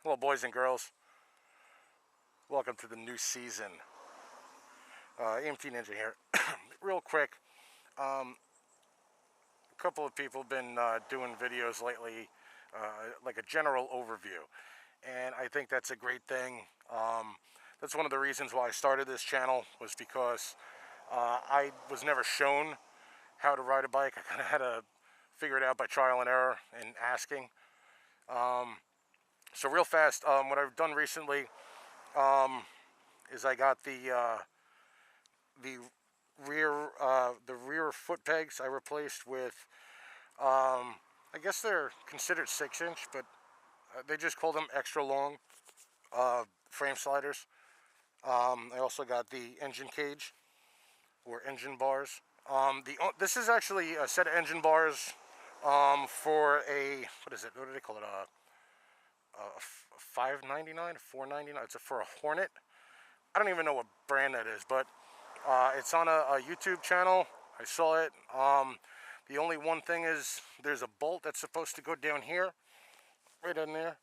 Hello, boys and girls. Welcome to the new season. EMTninja here. Real quick, a couple of people have been doing videos lately, like a general overview, and I think that's a great thing. That's one of the reasons why I started this channel, was because I was never shown how to ride a bike. I kind of had to figure it out by trial and error and asking. So real fast, what I've done recently is I got the rear foot pegs I replaced with, I guess they're considered 6-inch, but they just call them extra long frame sliders. I also got the engine cage, or engine bars. This is actually a set of engine bars for a, what is it? What do they call it? $5.99, $4.99. It's for a Hornet. I don't even know what brand that is, but it's on a YouTube channel. I saw it. The only one thing is there's a bolt that's supposed to go down here, right in there.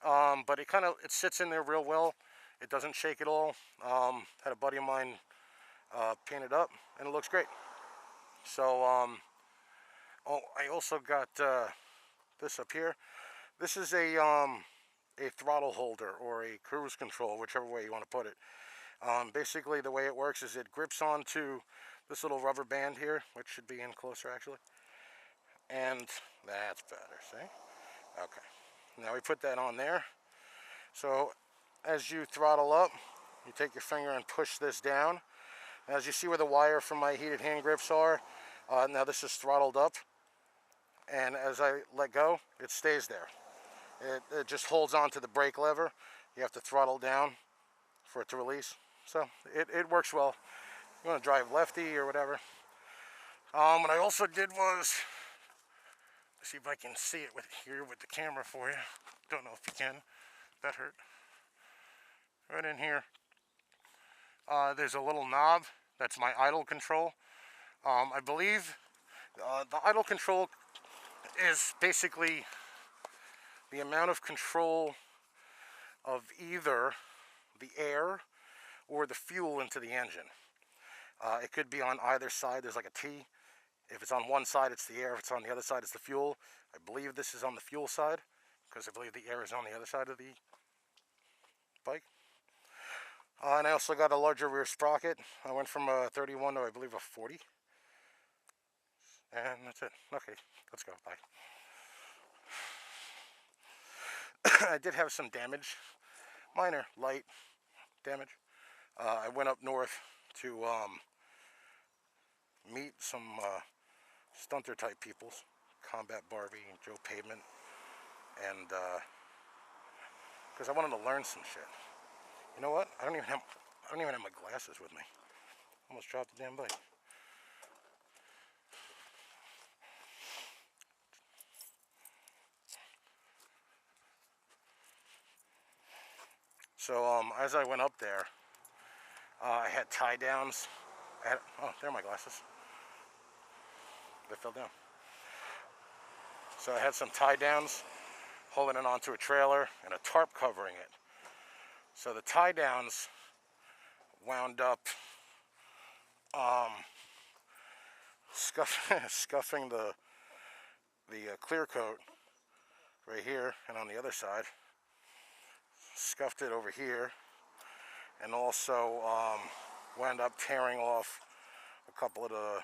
But it sits in there real well. It doesn't shake at all. Had a buddy of mine paint it up, and it looks great. So, oh, I also got this up here. This is a throttle holder or a cruise control, whichever way you want to put it. Basically, the way it works is it grips onto this little rubber band here, which should be in closer actually. And that's better, see? Okay. Now we put that on there. So as you throttle up, you take your finger and push this down. And as you see where the wire from my heated hand grips are, now this is throttled up. And as I let go, it stays there. It just holds on to the brake lever. You have to throttle down for it to release. So it works well. You want to drive lefty or whatever. What I also did was, let's see if I can see it here with the camera for you. Don't know if you can. That hurt. Right in here, there's a little knob. That's my idle control. I believe the idle control is basically the amount of control of either the air or the fuel into the engine. It could be on either side. There's like a T. If it's on one side, it's the air. If it's on the other side, it's the fuel. I believe this is on the fuel side, because I believe the air is on the other side of the bike. And I also got a larger rear sprocket. I went from a 31 to, I believe, a 40. And that's it. Okay, let's go. Bye. I did have some damage, minor, light damage. I went up north to meet some stunter type peoples, Combat Barbie and Joe Pavement, and because I wanted to learn some shit. You know what? I don't even have my glasses with me. Almost dropped the damn bike. So as I went up there, I had tie downs. Oh, there are my glasses. They fell down. So I had some tie downs holding it onto a trailer and a tarp covering it. So the tie downs wound up scuffing the clear coat right here, and on the other side scuffed it over here, and also wound up tearing off a couple of the,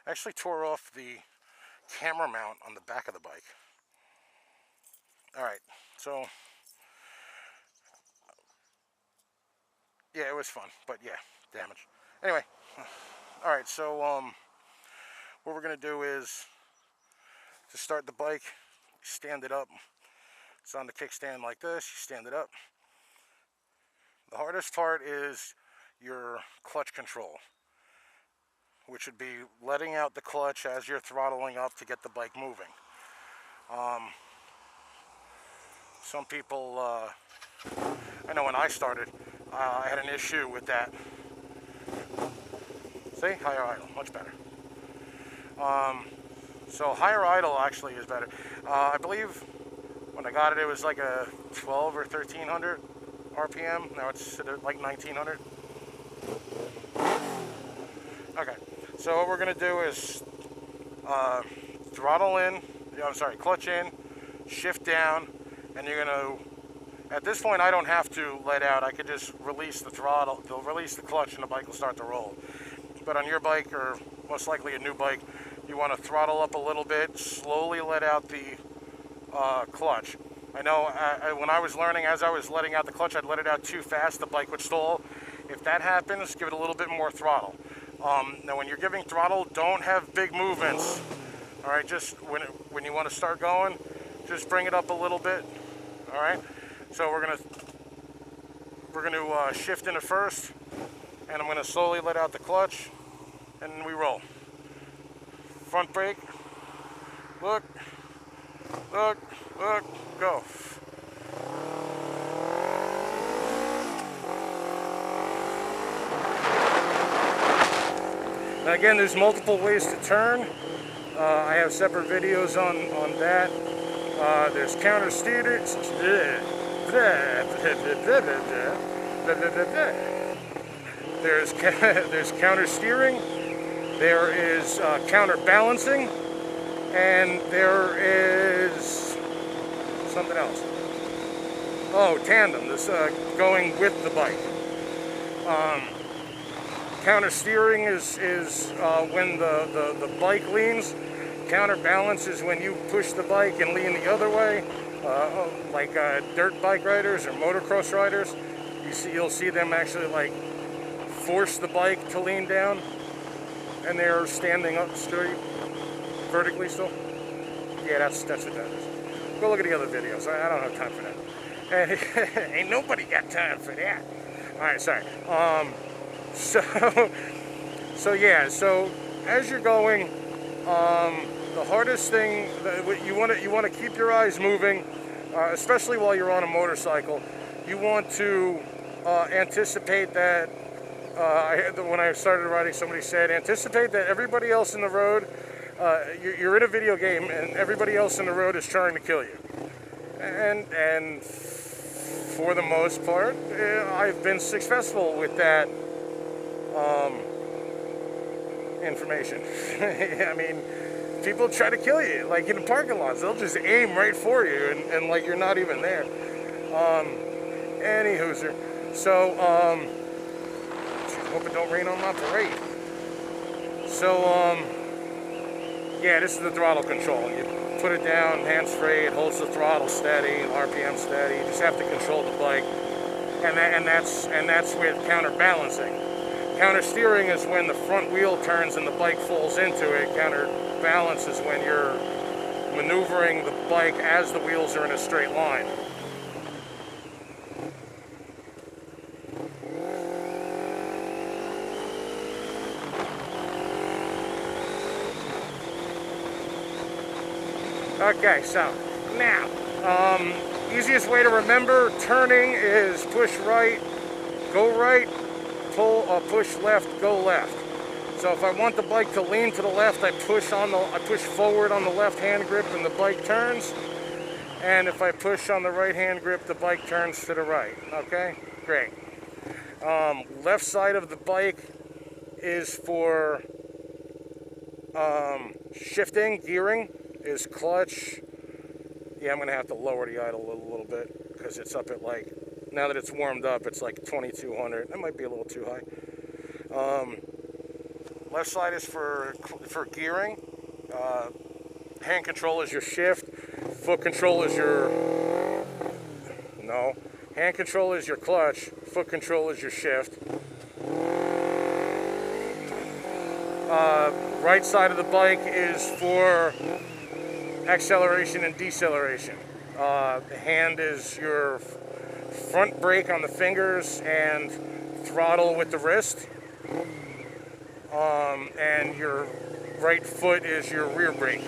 actually tore off the camera mount on the back of the bike. Alright, so yeah, it was fun, but yeah, damage. Anyway, alright, so what we're gonna do is to start the bike, stand it up. It's on the kickstand like this. You stand it up. The hardest part is your clutch control, which would be letting out the clutch as you're throttling up to get the bike moving. Some people, I know when I started, I had an issue with that. See, higher idle, much better. So higher idle actually is better. I believe When I got it, it was like a 12 or 1300 RPM. Now it's at like 1900. Okay, so what we're gonna do is throttle in, clutch in, shift down, and you're gonna, at this point I don't have to let out, I could just release the throttle, release the clutch and the bike will start to roll. But on your bike, or most likely a new bike, you want to throttle up a little bit, slowly let out the clutch. I know when I was learning, as I was letting out the clutch, I'd let it out too fast, the bike would stall. If that happens, give it a little bit more throttle. Now when you're giving throttle, don't have big movements. All right, just when you want to start going, just bring it up a little bit. All right, so we're gonna shift into first, and I'm gonna slowly let out the clutch, and we roll. Front brake, look, look, look, go. Now again, there's multiple ways to turn. I have separate videos on that. There's counter steering. There's counter steering. There is counterbalancing, and there is something else. Oh, tandem. This going with the bike. Counter steering is when the bike leans. Counterbalance is when you push the bike and lean the other way, like dirt bike riders or motocross riders. You'll see them actually like force the bike to lean down, and they're standing up straight, vertically still. Yeah, that's what that is. Go look at the other videos. I don't have time for that. And ain't nobody got time for that. All right, sorry. So yeah. So as you're going, the hardest thing you want to keep your eyes moving, especially while you're on a motorcycle. You want to anticipate that. When I started riding, somebody said, anticipate that everybody else in the road, you're in a video game and everybody else in the road is trying to kill you. And for the most part, I've been successful with that information. I mean, people try to kill you, like in the parking lots. They'll just aim right for you, and like you're not even there. Any hooser. So, hope it don't rain on my parade. So, yeah, this is the throttle control. You put it down, hands-free, it holds the throttle steady, RPM steady. You just have to control the bike, and that's with counterbalancing. Counter steering is when the front wheel turns and the bike falls into it. Counterbalance is when you're maneuvering the bike as the wheels are in a straight line. Okay, so now, easiest way to remember turning is push right, go right, pull, push left, go left. So if I want the bike to lean to the left, I push forward on the left hand grip and the bike turns. And if I push on the right hand grip, the bike turns to the right. Okay, great. Left side of the bike is for shifting, gearing. Is clutch. Yeah, I'm gonna have to lower the idle a little bit because it's up at like, now that it's warmed up, it's like 2200. That might be a little too high. Left side is for gearing. Hand control is your shift. Foot control is your, no. Hand control is your clutch. Foot control is your shift. Right side of the bike is for acceleration and deceleration. The hand is your front brake on the fingers and throttle with the wrist. And your right foot is your rear brake.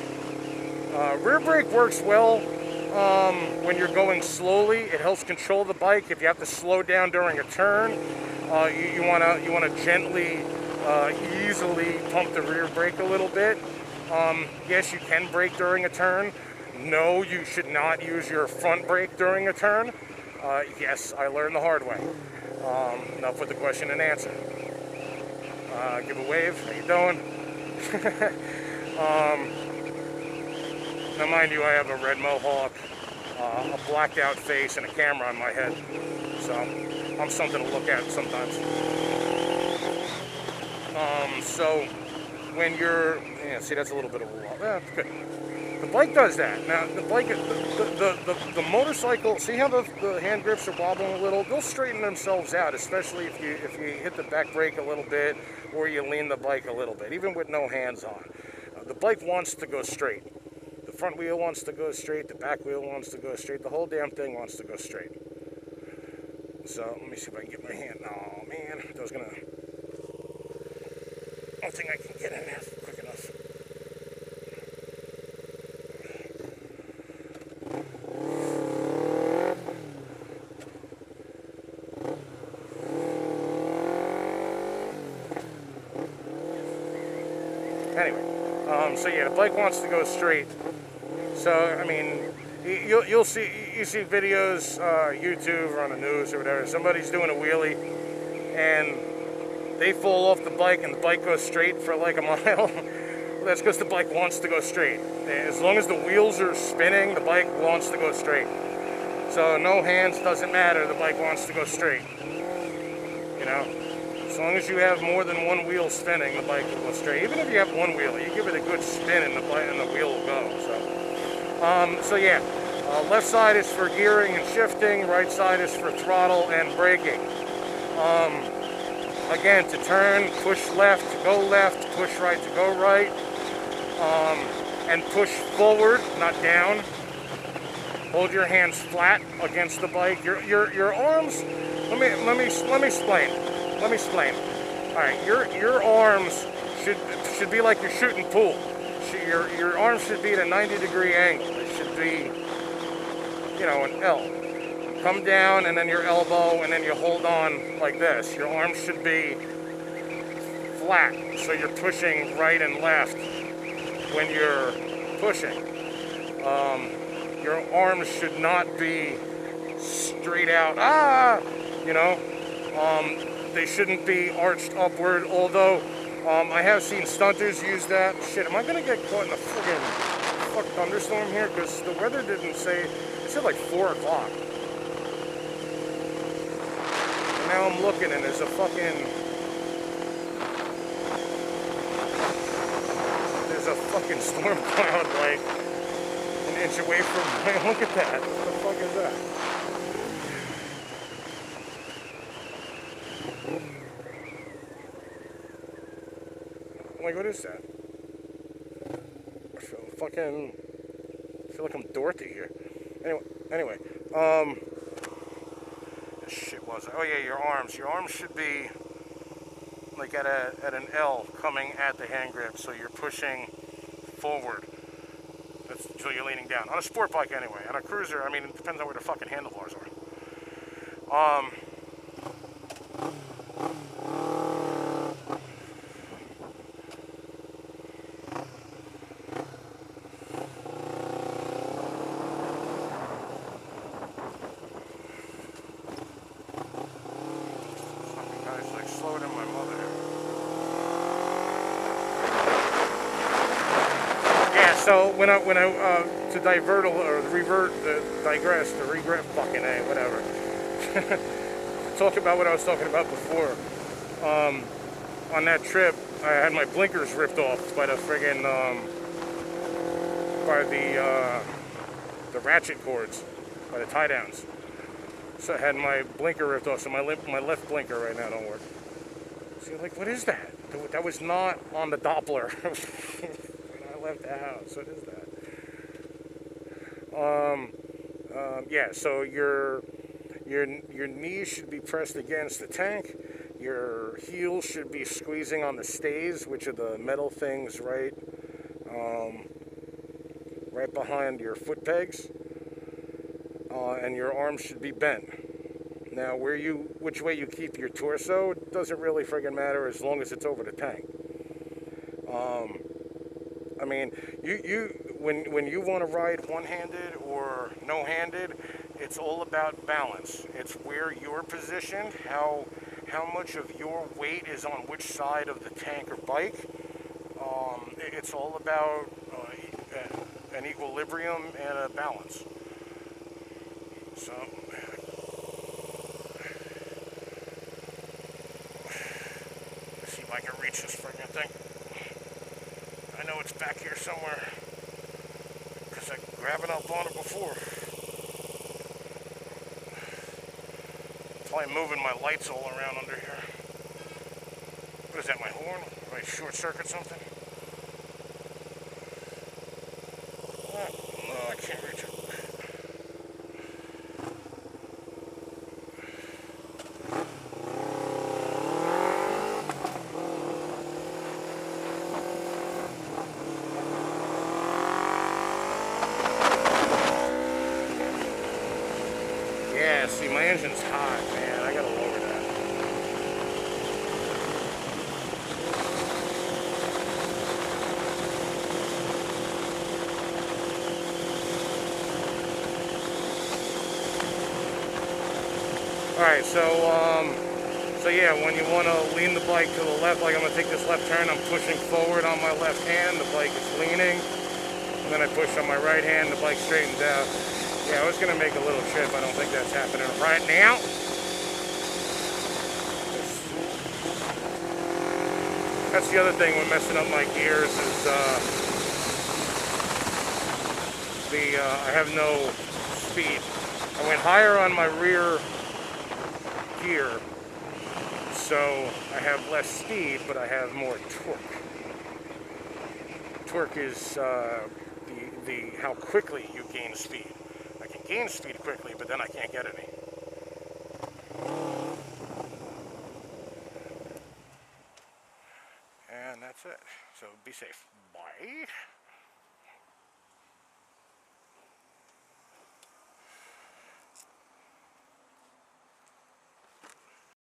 Rear brake works well when you're going slowly. It helps control the bike. If you have to slow down during a turn, you wanna gently, easily pump the rear brake a little bit. Yes, you can brake during a turn. No, you should not use your front brake during a turn. Yes, I learned the hard way. Enough with the question and answer. Give a wave. How you doing? Now, mind you, I have a red mohawk, a blacked out face, and a camera on my head. So I'm something to look at sometimes. So when you're, yeah, see, that's a little bit of a wall. Yeah, good. The bike does that. Now, the bike, the motorcycle, see how the hand grips are wobbling a little? They'll straighten themselves out, especially if you hit the back brake a little bit or you lean the bike a little bit, even with no hands on. The bike wants to go straight. The front wheel wants to go straight. The back wheel wants to go straight. The whole damn thing wants to go straight. So let me see if I can get my hand. Oh man, I was gonna. I don't think I can get in there quick enough. Anyway, so yeah, the bike wants to go straight. So I mean, you see videos, YouTube or on the news or whatever. Somebody's doing a wheelie, and they fall off the bike, and the bike goes straight for like a mile. Well, that's because the bike wants to go straight. As long as the wheels are spinning, the bike wants to go straight. So no hands, doesn't matter. The bike wants to go straight. You know. As long as you have more than one wheel spinning, the bike will go straight. Even if you have one wheel, you give it a good spin and the wheel will go. So yeah, left side is for gearing and shifting, right side is for throttle and braking. Again, to turn, push left to go left, push right to go right, and push forward, not down. Hold your hands flat against the bike. Your arms. Let me explain. Let me explain. All right, your arms should be like you're shooting pool. Your arms should be at a 90-degree angle. It should be, you know, an L. Come down, and then your elbow, and then you hold on like this. Your arms should be flat, so you're pushing right and left when you're pushing. Your arms should not be straight out. You know. They shouldn't be arched upward, although I have seen stunters use that. Shit, am I gonna get caught in a friggin' thunderstorm here? Because the weather didn't say, it said like 4 o'clock. And now I'm looking and there's a fucking storm cloud like an inch away from me. Look at that. What the fuck is that? Like, what is that? I feel like I'm Dorothy here. Anyway, shit was it? Oh yeah, your arms. Your arms should be like at an L coming at the hand grip, so you're pushing forward. So you're leaning down. On a sport bike anyway. On a cruiser, I mean, it depends on where the fucking handlebars are. So when I to divert or digress, fucking A, whatever. Talk about what I was talking about before. On that trip, I had my blinkers ripped off by the friggin' by the ratchet cords, by the tie downs. So I had my blinker ripped off. So my left blinker right now don't work. So you're like, what is that? That was not on the Doppler. Left the house. What is that? Yeah, so your knees should be pressed against the tank. Your heels should be squeezing on the stays, which are the metal things right behind your foot pegs. And your arms should be bent. Now, which way you keep your torso doesn't really friggin' matter as long as it's over the tank. I mean, when you want to ride one-handed or no-handed, it's all about balance. It's where you're positioned, how much of your weight is on which side of the tank or bike. It's all about an equilibrium and a balance. So, let's see if I can reach this friggin' thing. I know it's back here somewhere, because I'm grabbing up on it before. Probably moving my lights all around under here. What is that, my horn? Might short circuit something? No, I can't reach it. Yeah, see, my engine's hot, man. I gotta lower that. Alright, so yeah, when you want to lean the bike to the left, like I'm going to take this left turn, I'm pushing forward on my left hand, the bike is leaning, and then I push on my right hand, the bike straightens out. Yeah, I was going to make a little trip, I don't think that's happening right now. That's the other thing when messing up my gears is I have no speed. I went higher on my rear gear, so I have less speed, but I have more torque. Torque is how quickly you gain speed. I can gain speed quickly, but then I can't get any. And that's it. So be safe. Bye.